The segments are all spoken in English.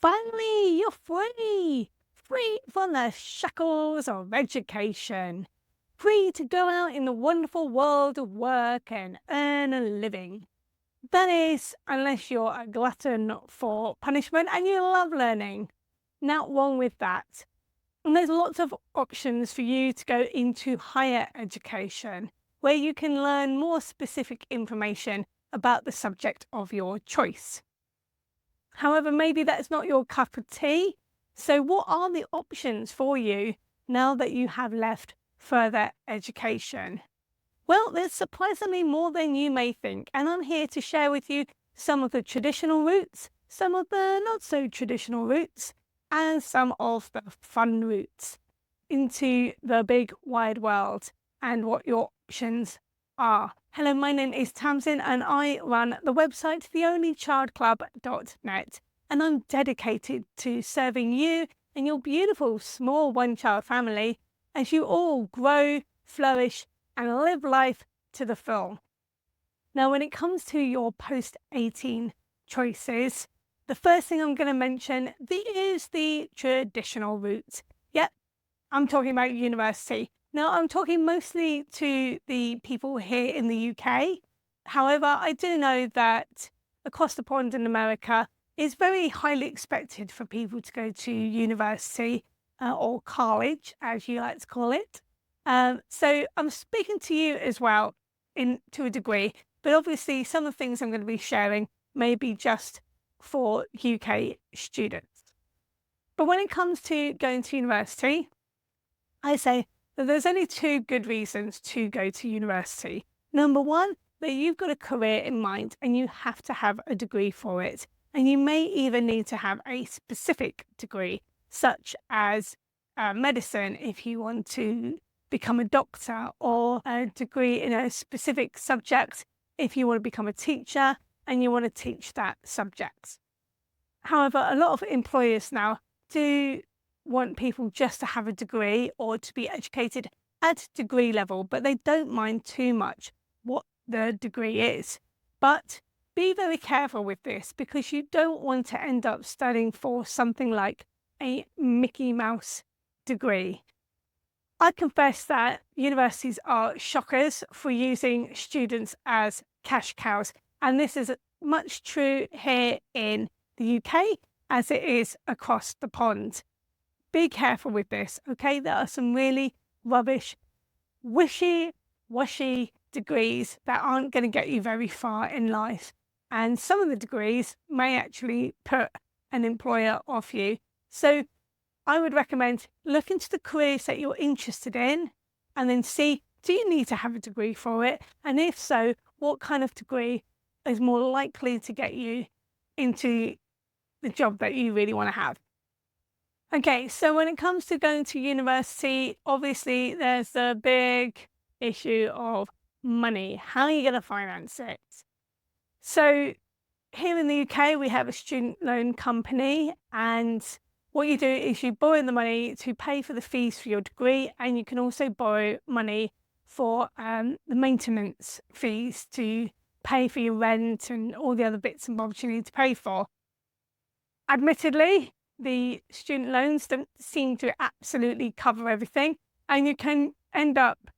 Finally, you're free! Free from the shackles of education. Free to go out in the wonderful world of work and earn a living. That is, unless you're a glutton for punishment and you love learning. Not wrong with that. And there's lots of options for you to go into higher education, where you can learn more specific information about the subject of your choice. However, maybe that's not your cup of tea. So what are the options for you now that you have left further education? Well, there's surprisingly more than you may think, and I'm here to share with you some of the traditional routes, some of the not so traditional routes, and some of the fun routes into the big wide world and what your options are. Hello, my name is Tamsin and I run the website theonlychildclub.net, and I'm dedicated to serving you and your beautiful small one-child family as you all grow, flourish and live life to the full. Now, when it comes to your post-18 choices, the first thing I'm going to mention is the traditional route. Yep, I'm talking about university. Now, I'm talking mostly to the people here in the UK. However, I do know that across the pond in America, it's very highly expected for people to go to university or college, as you like to call it. So I'm speaking to you as well to a degree, but obviously some of the things I'm going to be sharing may be just for UK students. But when it comes to going to university, I say that there's only two good reasons to go to university. Number one, that you've got a career in mind and you have to have a degree for it. And you may even need to have a specific degree, such as medicine if you want to become a doctor, or a degree in a specific subject if you want to become a teacher and you want to teach that subject. However, a lot of employers now do want people just to have a degree or to be educated at degree level, but they don't mind too much what the degree is. But be very careful with this, because you don't want to end up studying for something like a Mickey Mouse degree. I confess that universities are shockers for using students as cash cows, and this is much true here in the UK as it is across the pond. Be careful with this, okay? There are some really rubbish, wishy-washy degrees that aren't going to get you very far in life. And some of the degrees may actually put an employer off you. So I would recommend look into the careers that you're interested in and then see, do you need to have a degree for it? And if so, what kind of degree is more likely to get you into the job that you really want to have? Okay, so when it comes to going to university, obviously there's the big issue of money. How are you going to finance it? So here in the UK, we have a student loan company, and what you do is you borrow the money to pay for the fees for your degree, and you can also borrow money for the maintenance fees to pay for your rent and all the other bits and bobs you need to pay for. Admittedly, the student loans don't seem to absolutely cover everything, and you can end up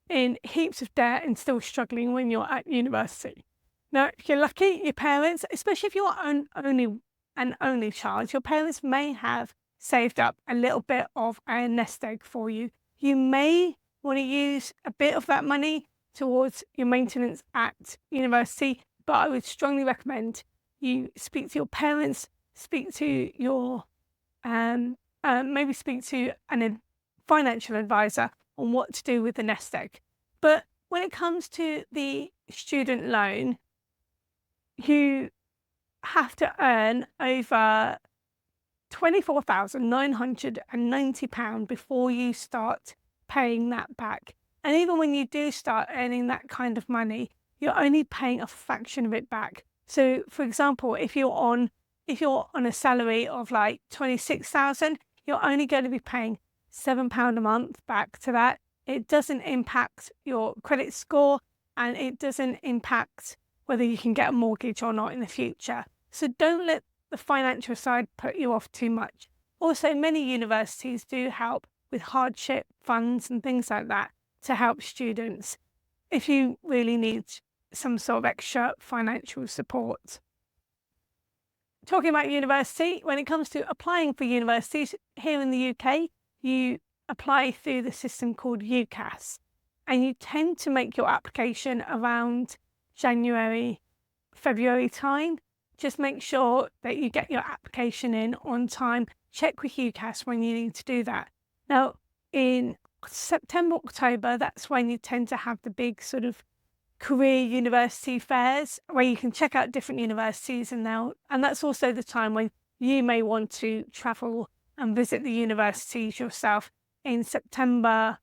in heaps of debt and still struggling when you're at university. Now, if you're lucky, your parents, especially if you're an only child, your parents may have saved up a little bit of a nest egg for you. You may want to use a bit of that money towards your maintenance at university, but I would strongly recommend you speak to your parents, speak to your, maybe speak to a financial advisor on what to do with the nest egg. But when it comes to the student loan, you have to earn over £24,990 before you start paying that back. And even when you do start earning that kind of money, you're only paying a fraction of it back. So for example, if you're on a salary of like 26,000, you're only going to be paying £7 a month back to that. It doesn't impact your credit score, and it doesn't impact whether you can get a mortgage or not in the future. So don't let the financial side put you off too much. Also, many universities do help with hardship funds and things like that to help students if you really need some sort of extra financial support. Talking about university, when it comes to applying for universities here in the UK, you apply through the system called UCAS, and you tend to make your application around January, February time. Just make sure that you get your application in on time. Check with UCAS when you need to do that. Now, in September, October, that's when you tend to have the big sort of career university fairs where you can check out different universities, and that's also the time when you may want to travel and visit the universities yourself in September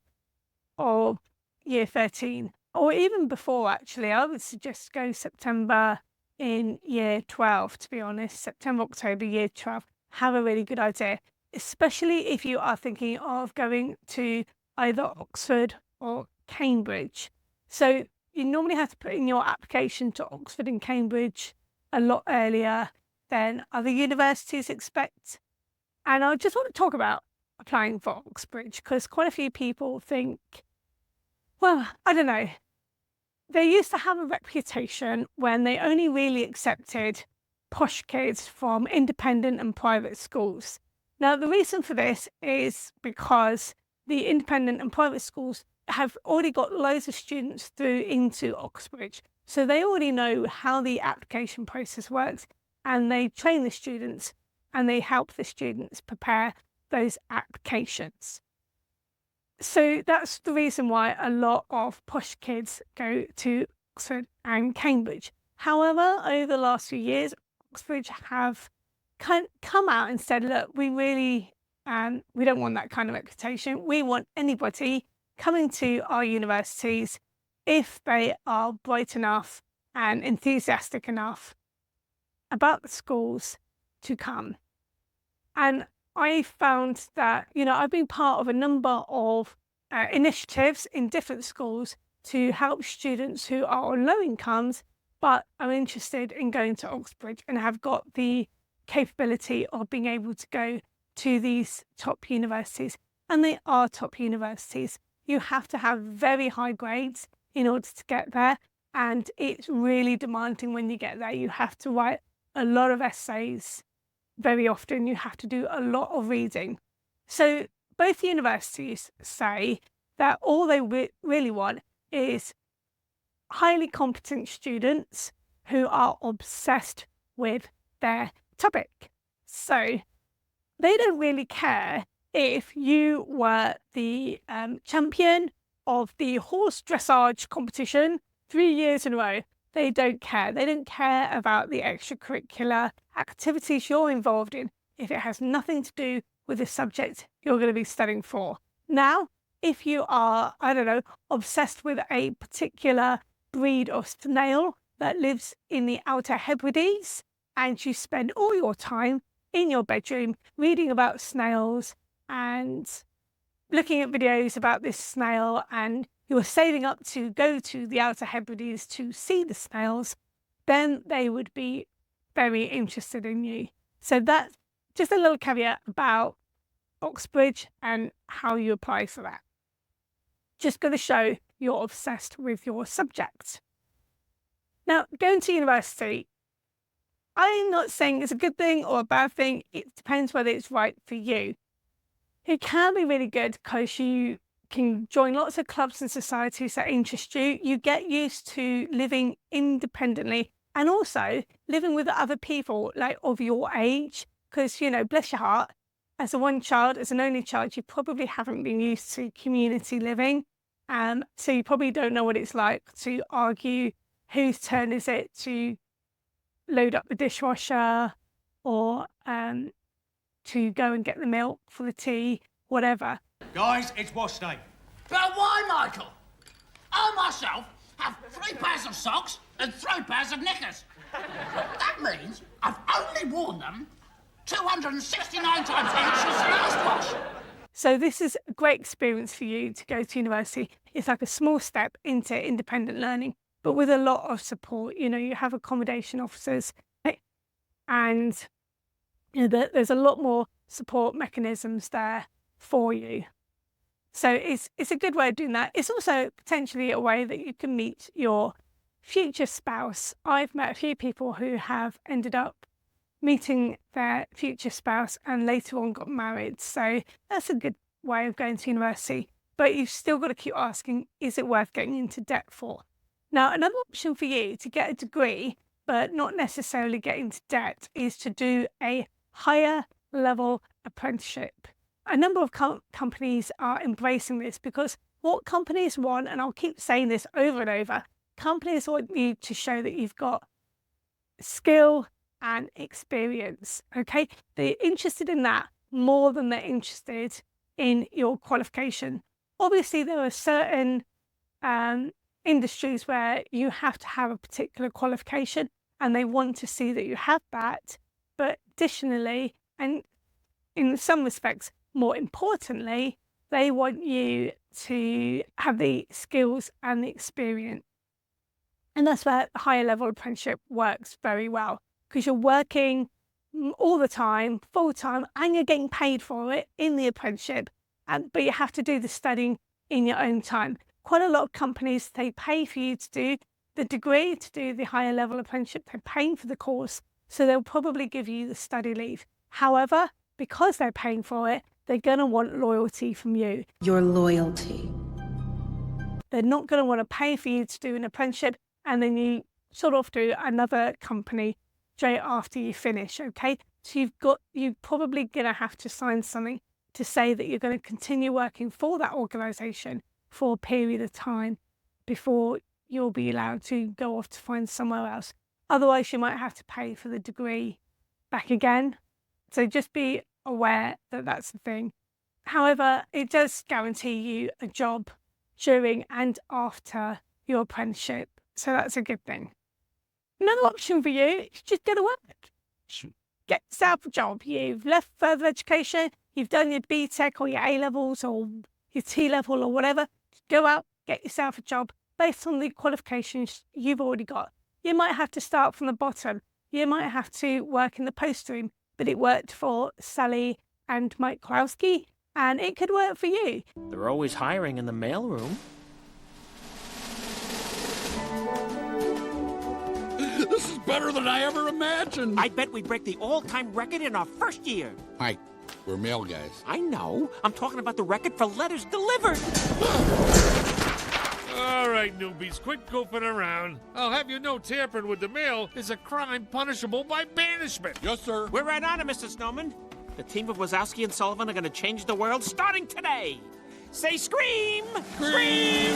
of year 13, or even before. Actually, I would suggest go September in year 12, to be honest. September, October, year 12, have a really good idea, especially if you are thinking of going to either Oxford or Cambridge. So you normally have to put in your application to Oxford and Cambridge a lot earlier than other universities expect. And I just want to talk about applying for Oxbridge, because quite a few people think, well, I don't know. They used to have a reputation when they only really accepted posh kids from independent and private schools. Now, the reason for this is because the independent and private schools have already got loads of students through into Oxbridge. So they already know how the application process works, and they train the students and they help the students prepare those applications. So that's the reason why a lot of posh kids go to Oxford and Cambridge. However, over the last few years, Oxbridge have come out and said, look, we don't want that kind of reputation. We want anybody coming to our universities, if they are bright enough and enthusiastic enough about the schools, to come. And I found that, I've been part of a number of initiatives in different schools to help students who are on low incomes but are interested in going to Oxbridge and have got the capability of being able to go to these top universities. And they are top universities. You have to have very high grades in order to get there, and it's really demanding when you get there. You have to write a lot of essays. Very often you have to do a lot of reading. So both universities say that all they really want is highly competent students who are obsessed with their topic. So they don't really care if you were the champion of the horse dressage competition 3 years in a row. They don't care. They don't care about the extracurricular activities you're involved in if it has nothing to do with the subject you're going to be studying for. Now, if you are, obsessed with a particular breed of snail that lives in the Outer Hebrides, and you spend all your time in your bedroom reading about snails and looking at videos about this snail, and you're saving up to go to the Outer Hebrides to see the snails, then they would be very interested in you. So that's just a little caveat about Oxbridge and how you apply for that. Just going to show you're obsessed with your subject. Now, going to university, I'm not saying it's a good thing or a bad thing. It depends whether it's right for you. It can be really good because you can join lots of clubs and societies that interest you. You get used to living independently and also living with other people like of your age, because, bless your heart, as an only child, you probably haven't been used to community living. So you probably don't know what it's like to argue whose turn is it to load up the dishwasher, or to go and get the milk for the tea, whatever. Guys, it's wash day. But why, Michael? I myself have 3 pairs of socks and 3 pairs of knickers. That means I've only worn them 269 times each since the last wash. So this is a great experience for you to go to university. It's like a small step into independent learning, but with a lot of support. You have accommodation officers, and there's a lot more support mechanisms there for you. So it's a good way of doing that. It's also potentially a way that you can meet your future spouse. I've met a few people who have ended up meeting their future spouse and later on got married. So that's a good way of going to university. But you've still got to keep asking, is it worth getting into debt for? Now, another option for you to get a degree, but not necessarily get into debt, is to do a higher level apprenticeship. A number of companies are embracing this because what companies want, and I'll keep saying this over and over, companies want you to show that you've got skill and experience, okay? They're interested in that more than they're interested in your qualification. Obviously, there are certain industries where you have to have a particular qualification and they want to see that you have that. But additionally, and in some respects, more importantly, they want you to have the skills and the experience. And that's where the higher level apprenticeship works very well, because you're working all the time, full time, and you're getting paid for it in the apprenticeship. But you have to do the studying in your own time. Quite a lot of companies, they pay for you to do the degree, to do the higher level apprenticeship. They're paying for the course, so they'll probably give you the study leave. However, because they're paying for it, they're going to want loyalty from you. Your loyalty. They're not going to want to pay for you to do an apprenticeship and then you sort off to another company straight after you finish, okay? So you're probably going to have to sign something to say that you're going to continue working for that organisation for a period of time before you'll be allowed to go off to find somewhere else. Otherwise, you might have to pay for the degree back again. So just be aware that that's the thing. However, it does guarantee you a job during and after your apprenticeship. So that's a good thing. Another option for you is just go to work. Get yourself a job. You've left further education, you've done your BTEC or your A-levels or your T-level or whatever. Just go out, get yourself a job based on the qualifications you've already got. You might have to start from the bottom. You might have to work in the post room, but it worked for Sally and Mike Krowski, and it could work for you. They're always hiring in the mailroom. This is better than I ever imagined. I bet we break the all-time record in our first year. Hi, we're mail guys. I know. I'm talking about the record for letters delivered. All right, newbies, quit goofing around. I'll have you know tampering with the mail is a crime punishable by banishment. Yes, sir. We're right on it, Mr. Snowman. The team of Wazowski and Sullivan are going to change the world starting today. Say scream! Scream!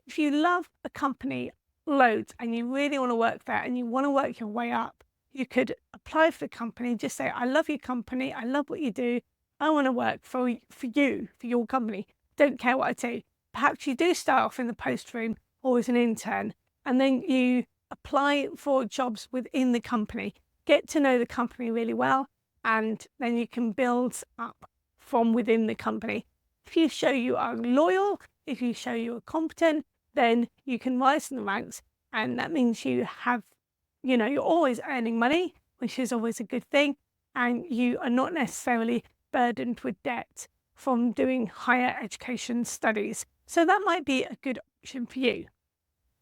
If you love a company loads and you really want to work there and you want to work your way up, you could apply for the company, just say, I love your company, I love what you do, I want to work for you, for your company, don't care what I do. Perhaps you do start off in the post room or as an intern, and then you apply for jobs within the company, get to know the company really well, and then you can build up from within the company. If you show you are loyal, if you show you are competent, then you can rise in the ranks, and that means you have, you're always earning money, which is always a good thing, and you are not necessarily burdened with debt from doing higher education studies. So that might be a good option for you.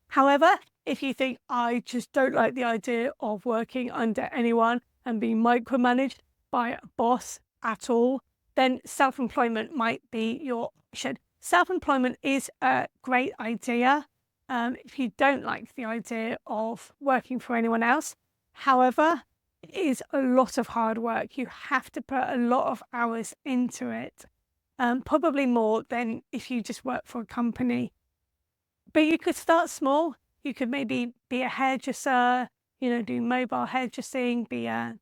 However, if you think, I just don't like the idea of working under anyone and being micromanaged by a boss at all, then self-employment might be your option. Self-employment is a great idea if you don't like the idea of working for anyone else. However, it is a lot of hard work. You have to put a lot of hours into it, probably more than if you just work for a company. But you could start small. You could maybe be a hairdresser, do mobile hairdressing, be a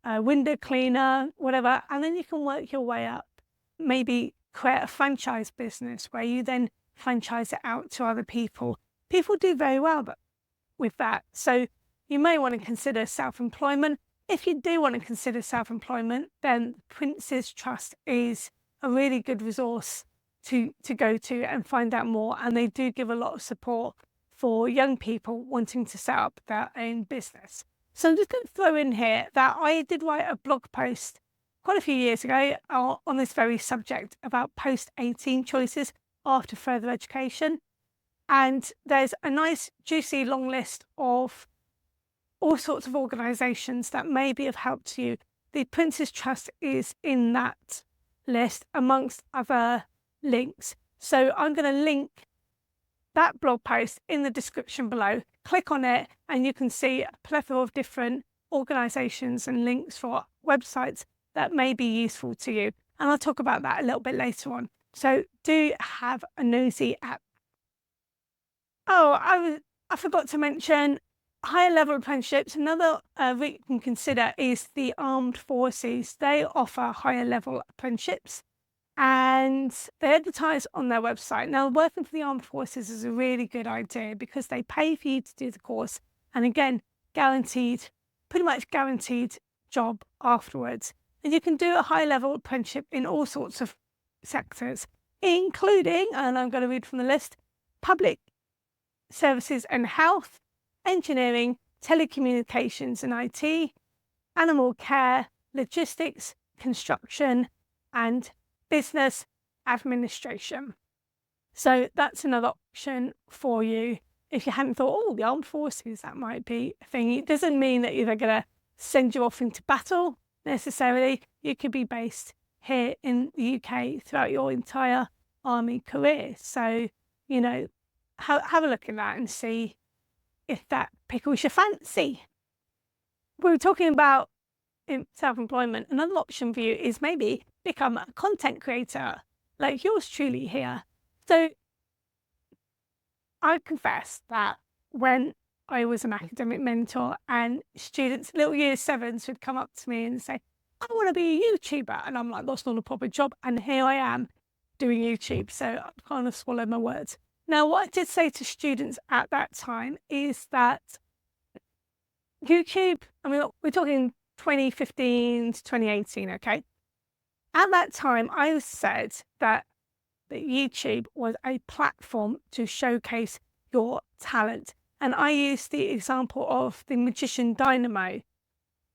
window cleaner, whatever, and then you can work your way up. Maybe create a franchise business where you then franchise it out to other people. People do very well with that. So you may want to consider self-employment. If you do want to consider self-employment, then Prince's Trust is a really good resource to go to and find out more. And they do give a lot of support for young people wanting to set up their own business. So I'm just going to throw in here that I did write a blog post quite a few years ago on this very subject about post-18 choices after further education. And there's a nice, juicy, long list of all sorts of organisations that may be of help to you. The Prince's Trust is in that list, amongst other links. So I'm going to link that blog post in the description below. Click on it and you can see a plethora of different organisations and links for websites that may be useful to you. And I'll talk about that a little bit later on. So do have a nosy at. Oh, I forgot to mention higher level apprenticeships. Another route you can consider is the armed forces. They offer higher level apprenticeships and they advertise on their website. Now, working for the armed forces is a really good idea because they pay for you to do the course. And again, guaranteed, pretty much guaranteed job afterwards. And you can do a high level apprenticeship in all sorts of sectors, including, and I'm going to read from the list, public services and health, engineering, telecommunications and IT, animal care, logistics, construction, and business administration. So that's another option for you. If you hadn't thought, oh, the armed forces, that might be a thing. It doesn't mean that they're going to send you off into battle necessarily. You could be based here in the UK throughout your entire army career. So, you know, have a look at that and see if that pickles your fancy. We were talking about self-employment. Another option for you is maybe become a content creator like yours truly here. So I confess that when I was an academic mentor and students, little year sevens, would come up to me and say, I want to be a YouTuber. And I'm like, that's not a proper job. And here I am doing YouTube. So I kind of swallowed my words. Now, what I did say to students at that time is that YouTube, I mean, we're talking 2015 to 2018, okay? At that time, I said that YouTube was a platform to showcase your talent. And I used the example of the magician Dynamo.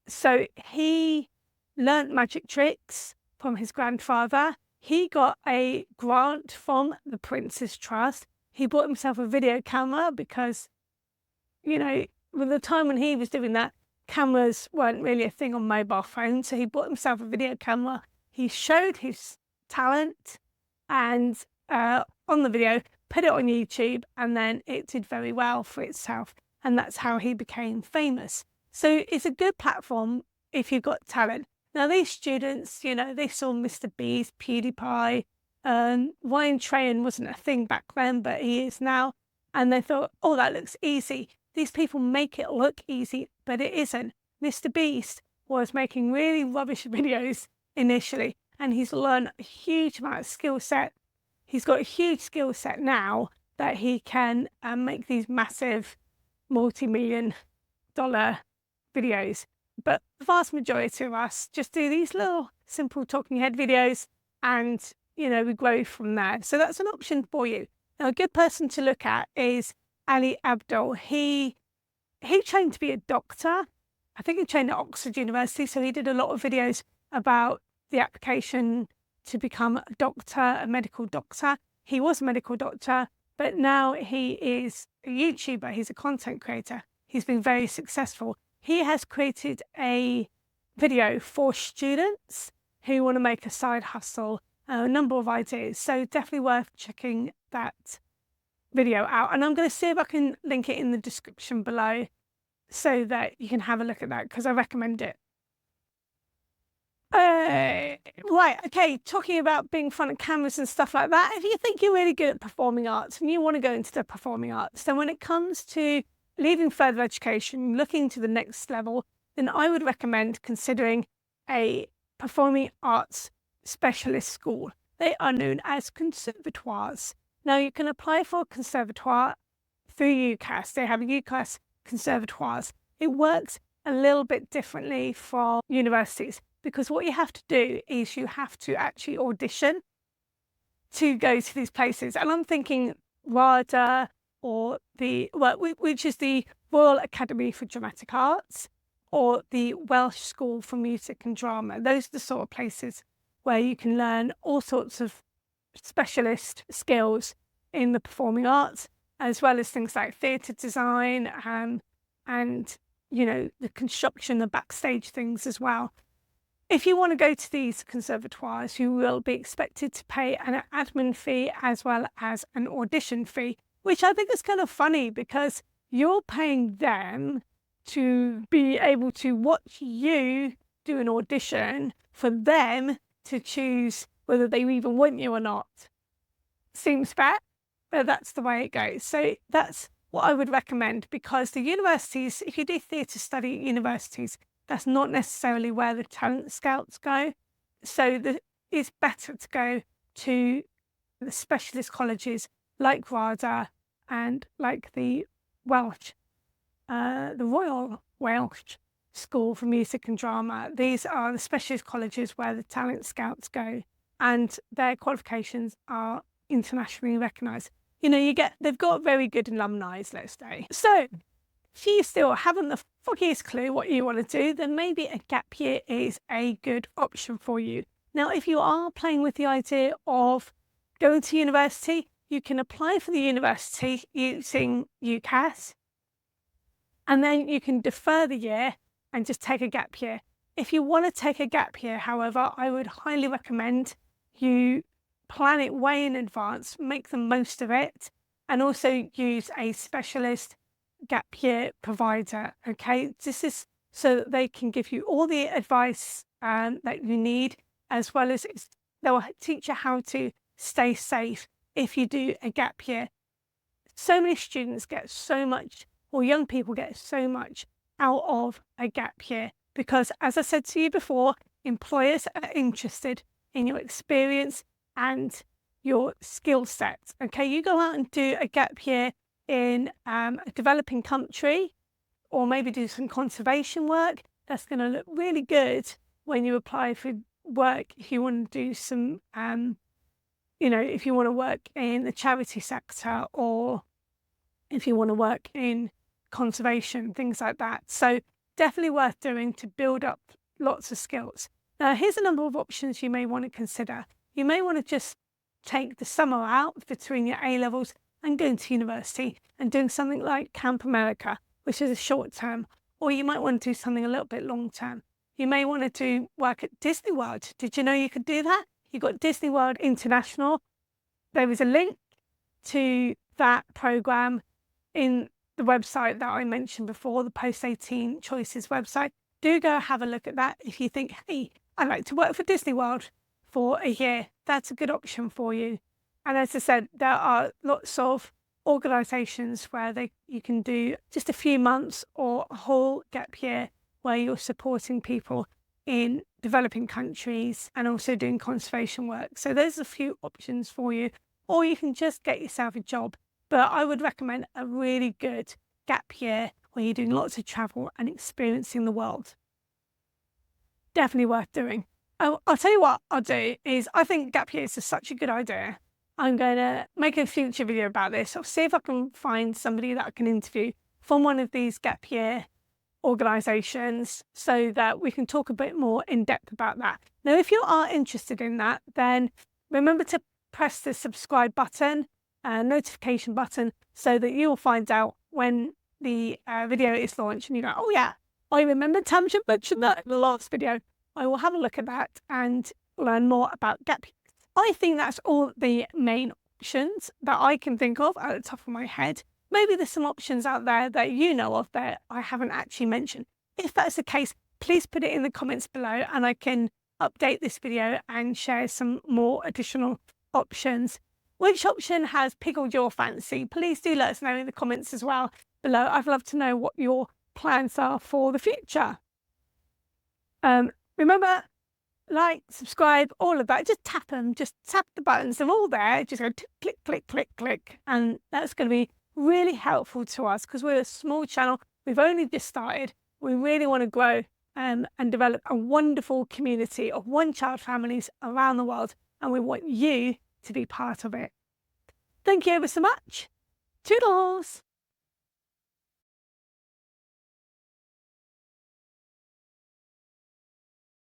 So he learnt magic tricks from his grandfather. He got a grant from the Prince's Trust. He bought himself a video camera because, you know, with the time when he was doing that, cameras weren't really a thing on mobile phones. So he bought himself a video camera. He showed his talent and on the video, put it on YouTube, and then it did very well for itself. And that's how he became famous. So it's a good platform if you've got talent. Now, these students, you know, they saw Mr. Beast, PewDiePie, Ryan Trahan wasn't a thing back then, but he is now. And they thought, oh, that looks easy. These people make it look easy, but it isn't. Mr. Beast was making really rubbish videos initially, and he's learned a huge amount of skill set. He's got a huge skill set now that he can make these massive multi-million-dollar videos. But the vast majority of us just do these little simple talking head videos and, you know, we grow from there. So that's an option for you. Now, a good person to look at is Ali Abdul. He trained to be a doctor. I think he trained at Oxford University. So he did a lot of videos about the application to become a doctor, a medical doctor. He was a medical doctor, but now he is a YouTuber. He's a content creator. He's been very successful. He has created a video for students who want to make a side hustle, a number of ideas. So definitely worth checking that video out. And I'm going to see if I can link it in the description below so that you can have a look at that because I recommend it. Right, okay, talking about being in front of cameras and stuff like that, if you think you're really good at performing arts and you want to go into the performing arts, then when it comes to leaving further education, looking to the next level, then I would recommend considering a performing arts specialist school. They are known as Conservatoires. Now, you can apply for a conservatoire through UCAS. They have UCAS Conservatoires. It works a little bit differently from universities, because what you have to do is you have to actually audition to go to these places. And I'm thinking RADA or which is the Royal Academy for Dramatic Arts. or the Welsh School for Music and Drama. Those are the sort of places where you can learn all sorts of specialist skills in the performing arts, as well as things like theatre design and, you know, the construction, the backstage things as well. If you want to go to these conservatoires, you will be expected to pay an admin fee as well as an audition fee, which I think is kind of funny because you're paying them to be able to watch you do an audition for them to choose whether they even want you or not. Seems fair, but that's the way it goes. So that's what I would recommend, because the universities, if you do theatre study at universities, that's not necessarily where the talent scouts go. So it's better to go to the specialist colleges like RADA and like the Royal Welsh School for Music and Drama. These are the specialist colleges where the talent scouts go, and their qualifications are internationally recognised. You know, they've got very good alumni, let's say. So if you still haven't the foggiest clue what you want to do, then maybe a gap year is a good option for you. Now, if you are playing with the idea of going to university, you can apply for the university using UCAS, and then you can defer the year and just take a gap year. If you want to take a gap year, however, I would highly recommend you plan it way in advance, make the most of it, and also use a specialist gap year provider. Okay, this is so that they can give you all the advice that you need, as well as they'll teach you how to stay safe if you do a gap year. So many students get so much, or young people get so much out of a gap year, because as I said to you before, employers are interested in your experience and your skill set. Okay, you go out and do a gap year in a developing country, or maybe do some conservation work. That's going to look really good when you apply for work. If you want to do some, you know, if you want to work in the charity sector, or if you want to work in conservation, things like that. So definitely worth doing to build up lots of skills. Now, here's a number of options you may want to consider. You may want to just take the summer out between your A-levels and going to university and doing something like Camp America, which is a short term, or you might want to do something a little bit long term. You may want to do work at Disney World. Did you know you could do that? You've got Disney World International. There is a link to that program in the website that I mentioned before, the Post 18 Choices website. Do go have a look at that. If you think, hey, I'd like to work for Disney World for a year, that's a good option for you. And as I said, there are lots of organisations where you can do just a few months or a whole gap year where you're supporting people in developing countries and also doing conservation work. So there's a few options for you, or you can just get yourself a job. But I would recommend a really good gap year where you're doing lots of travel and experiencing the world. Definitely worth doing. I'll tell you what I'll do is, I think gap years is such a good idea. I'm going to make a future video about this. I'll see if I can find somebody that I can interview from one of these gap year organisations so that we can talk a bit more in depth about that. Now, if you are interested in that, then remember to press the subscribe button, notification button, so that you'll find out when the video is launched and you go, oh yeah, I remember Tamsin mentioned that in the last video. I will have a look at that and learn more about gap years. I think that's all the main options that I can think of at the top of my head. Maybe there's some options out there that you know of that I haven't actually mentioned. If that's the case, please put it in the comments below and I can update this video and share some more additional options. Which option has pickled your fancy? Please do let us know in the comments as well below. I'd love to know what your plans are for the future. Remember, like, subscribe, all of that. Just tap them, just tap the buttons. They're all there. Just go click, click, click, click. And that's going to be really helpful to us because we're a small channel. We've only just started. We really want to grow and develop a wonderful community of one-child families around the world. And we want you to be part of it. Thank you ever so much. Toodles!